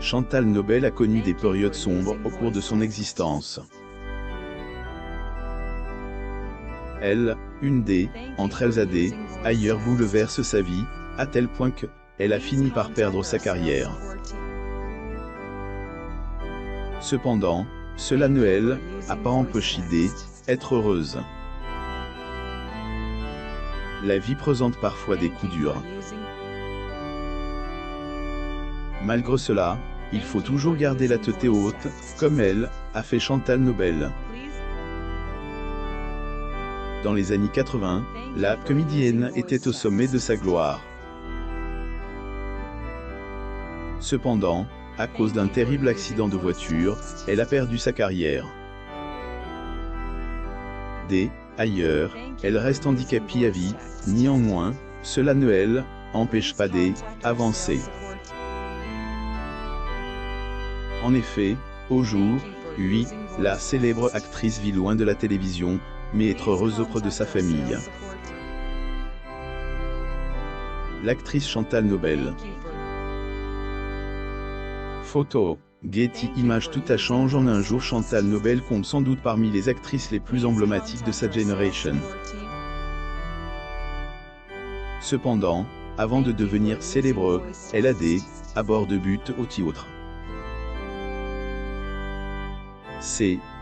Chantal Nobel a connu des périodes sombres au cours de son existence. Elle, une des, entre elles AD, ailleurs bouleverse sa vie, à tel point que, elle a fini par perdre sa carrière. Cependant, cela ne elle, a pas empêché d'être heureuse. La vie présente parfois des coups durs. Malgré cela, il faut toujours garder la tête haute, comme elle, a fait Chantal Nobel. Dans les années 80, la comédienne était au sommet de sa gloire. Cependant, à cause d'un terrible accident de voiture, elle a perdu sa carrière. Ailleurs, elle reste handicapée à vie, néanmoins, cela ne elle empêche pas d'avancer. En effet, au jour, oui, la célèbre actrice vit loin de la télévision, mais être heureuse auprès de sa famille. L'actrice Chantal Nobel. Photo. Getty Images. Tout a changé en un jour. Chantal Nobel compte sans doute parmi les actrices les plus emblématiques de sa génération. Cependant, avant de devenir célèbre, elle a à bord de but au théâtre.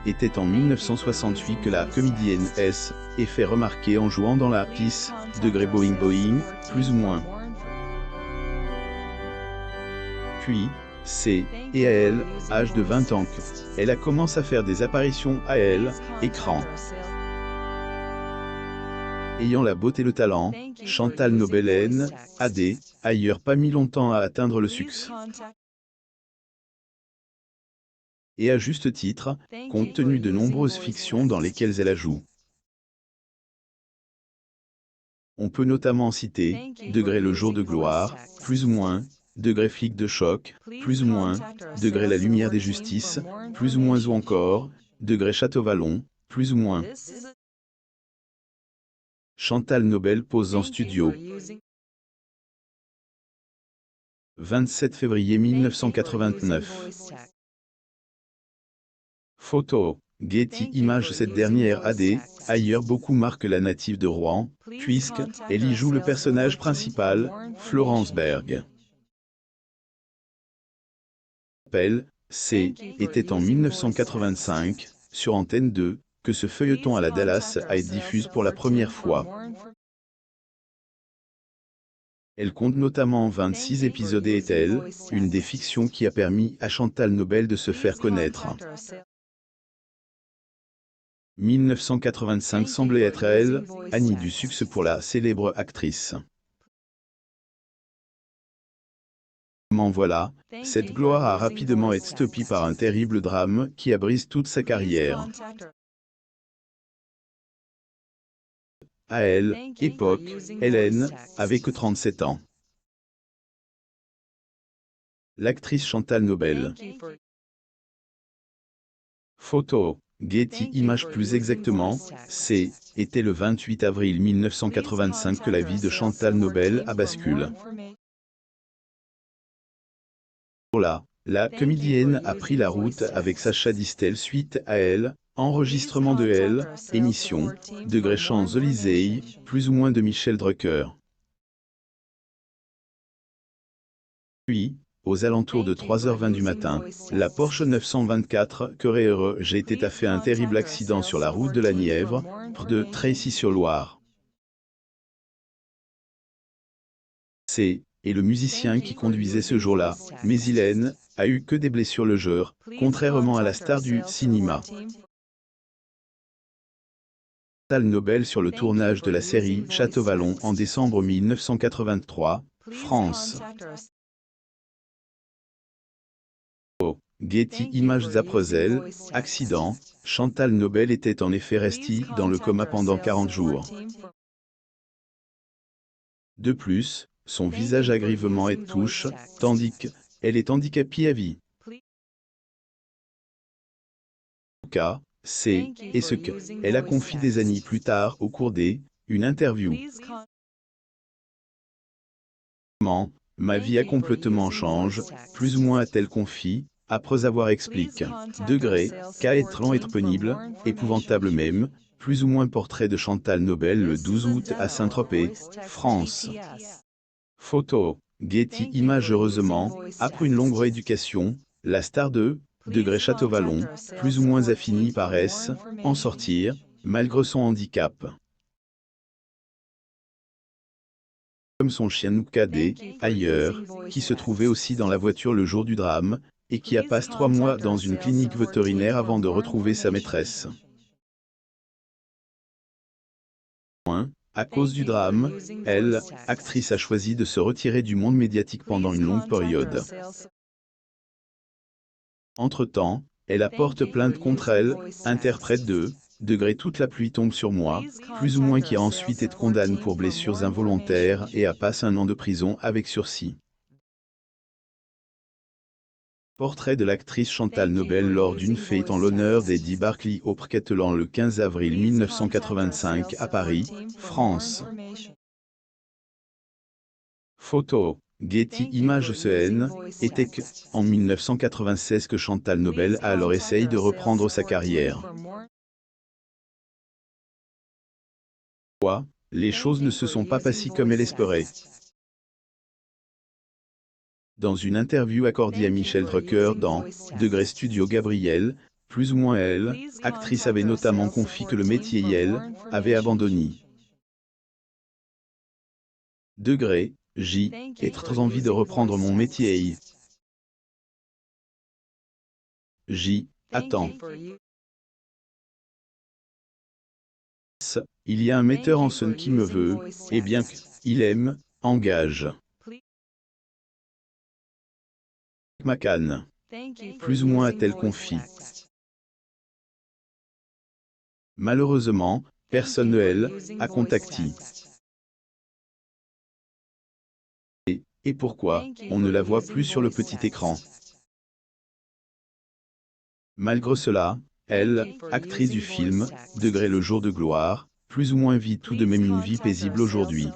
Était en 1968 que la comédienne est fait remarquer en jouant dans la pièce Boing Boing, plus ou moins. Puis, et à elle, âge de 20 ans, elle a commencé à faire des apparitions à elle, écran. Ayant la beauté et le talent, Chantal Nobel a ailleurs pas mis longtemps à atteindre le succès. Et à juste titre, compte tenu de nombreuses fictions dans lesquelles elle a joué. On peut notamment citer Degré le jour de gloire, plus ou moins, Degré flic de choc, plus ou moins, Degré la lumière des justices, plus ou moins ou encore, Degré Château-Vallon, plus ou moins. Chantal Nobel pose en studio. 27 février 1989. Photo. Getty Images. Cette dernière ailleurs beaucoup marque la native de Rouen, puisqu'elle y joue le personnage principal, Florence Berg. Était en 1985, sur Antenne 2, que ce feuilleton à la Dallas a été diffusé pour la première fois. Elle compte notamment 26 épisodes et est-elle, une des fictions qui a permis à Chantal Nobel de se faire connaître. 1985 semblait être à elle, année du succès pour la célèbre actrice. Voilà, cette gloire a rapidement été stoppée par un terrible drame qui a brisé toute sa carrière. À elle, époque, Hélène, avait que 37 ans. L'actrice Chantal Nobel. Photo. Getty Images. Plus exactement, était le 28 avril 1985 que la vie de Chantal Nobel a basculé. Là, la comédienne a pris la route avec Sacha Distel suite à elle, enregistrement de elle, émission, Degré Champs-Élysées, plus ou moins de Michel Drucker. Puis, aux alentours de 3h20 du matin, la Porsche 924 Carrera GT a fait un terrible accident sur la route de la Nièvre, près de Tracy-sur-Loire. Et le musicien qui conduisait ce jour-là, mais il a eu que des blessures légères, contrairement à la star du cinéma. Chantal Nobel sur le tournage de la série Château-Vallon en décembre 1983, France. Getty Images. Après elle, accident, Chantal Nobel était en effet restée dans le coma pendant 40 jours. De plus, son visage a grièvement été touché, tandis qu'elle est handicapée à vie. Cas, et ce qu'elle a confié des années plus tard au cours d'une interview. ma vie a complètement changé, plus ou moins a-t-elle confié, après avoir expliqué. Degré, qu'à être lent, être pénible, épouvantable même, plus ou moins portrait de Chantal Nobel le 12 août à Saint-Tropez, France. Photo, Getty Images. Heureusement, après une longue rééducation, la star de Degré Château-Vallon, plus ou moins affinie paraissent en sortir, malgré son handicap. Comme son chien cadet, ailleurs, qui se trouvait aussi dans la voiture le jour du drame, et qui a passé 3 mois dans une clinique vétérinaire avant de retrouver sa maîtresse. À cause du drame, elle, actrice, a choisi de se retirer du monde médiatique pendant une longue période. Entre-temps, elle apporte plainte contre elle, interprète de Degré toute la pluie tombe sur moi, plus ou moins, qui a ensuite été condamnée pour blessures involontaires et a passé 1 an de prison avec sursis. Portrait de l'actrice Chantal Nobel lors d'une fête en l'honneur d'Eddie Barclay au Prquetelan le 15 avril 1985 à Paris, France. Photo, Getty Images. CN, était que, en 1996 que Chantal Nobel a alors essayé de reprendre sa carrière. Les choses ne se sont pas passées comme elle espérait. Dans une interview accordée à Michel Drucker dans Degré Studio Gabriel, plus ou moins elle, actrice, avait notamment confié que le métier elle avait abandonné. Degré, j'ai très envie de reprendre mon métier. Attends. Il y a un metteur en scène qui me veut, et bien qu'il aime, engage. McCann. Plus ou moins a-t-elle confié. Malheureusement, personne ne elle a contacté. Et pourquoi on ne la voit plus sur le petit écran? Malgré cela, elle, actrice du film Degré le jour de gloire, plus ou moins vit tout de même une vie paisible aujourd'hui.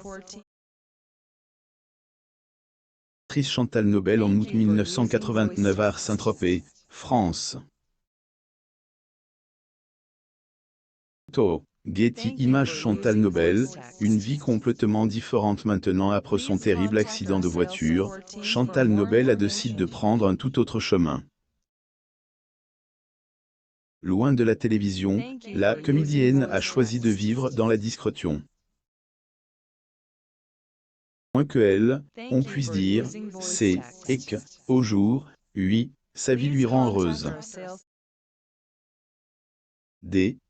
Actrice Chantal Nobel en août 1989 à Saint-Tropez, France. Photo, Getty Images. Chantal Nobel, une vie complètement différente maintenant après son terrible accident de voiture. Chantal Nobel a décidé de prendre un tout autre chemin. Loin de la télévision, la comédienne a choisi de vivre dans la discrétion. Moins que elle, on puisse dire, c'est, et que, au jour, oui, sa vie lui rend heureuse.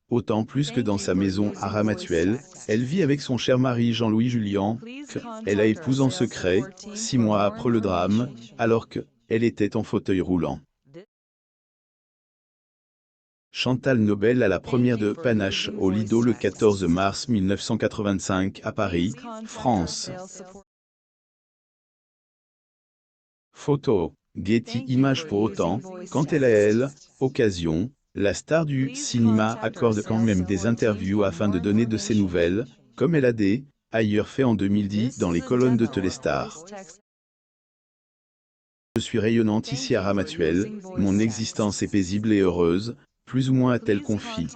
Autant plus que dans sa maison à Ramatuelle, elle vit avec son cher mari Jean-Louis Julien, qu'elle a épousé en secret, 6 mois après le drame, alors qu'elle était en fauteuil roulant. Chantal Nobel à la première de Panache au Lido le 14 mars 1985 à Paris, France. Photo, Getty Images. Pour autant, quand elle a occasion, la star du cinéma accorde quand même des interviews afin de donner de ses nouvelles, comme elle a ailleurs fait en 2010 dans les colonnes de Téléstar. Je suis rayonnante ici à Ramatuelle, mon existence est paisible et heureuse, plus ou moins a-t-elle confié.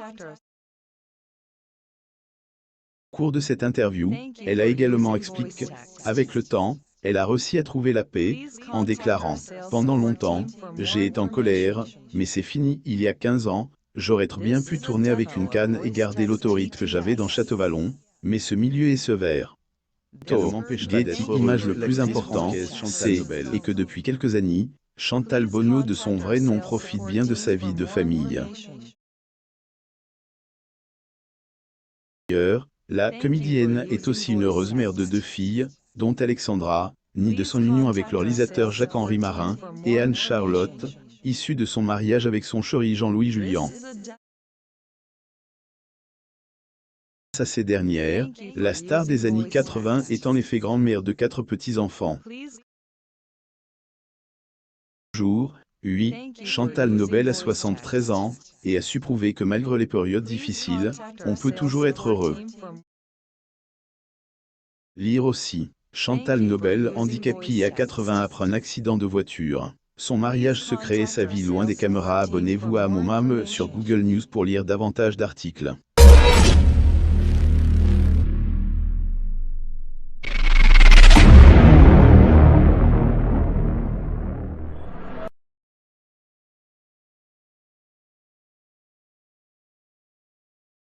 Au cours de cette interview, elle a également expliqué qu'avec le temps, elle a réussi à trouver la paix, en déclarant « Pendant longtemps, j'ai été en colère, mais c'est fini. Il y a 15 ans, j'aurais très bien pu tourner avec une canne et garder l'autorité que j'avais dans Château-Vallon, mais ce milieu est sévère. » Getty Images. Le plus important, c'est et que depuis quelques années, Chantal Bonneau de son vrai nom profite bien de sa vie de famille. D'ailleurs, la comédienne est aussi une heureuse mère de 2 filles, dont Alexandra, née de son union avec le réalisateur Jacques-Henri Marin, et Anne-Charlotte, issue de son mariage avec son chéri Jean-Louis Julien. Grâce à ces dernières, la star des années 80 est en effet grand-mère de 4 petits-enfants. Jour, oui, Chantal Nobel a 73 ans, et a su prouver que malgré les périodes difficiles, on peut toujours être heureux. Lire aussi. Chantal Nobel, handicapée à 80 après un accident de voiture. Son mariage secret et sa vie loin des caméras. Abonnez-vous à mon MAM sur Google News pour lire davantage d'articles.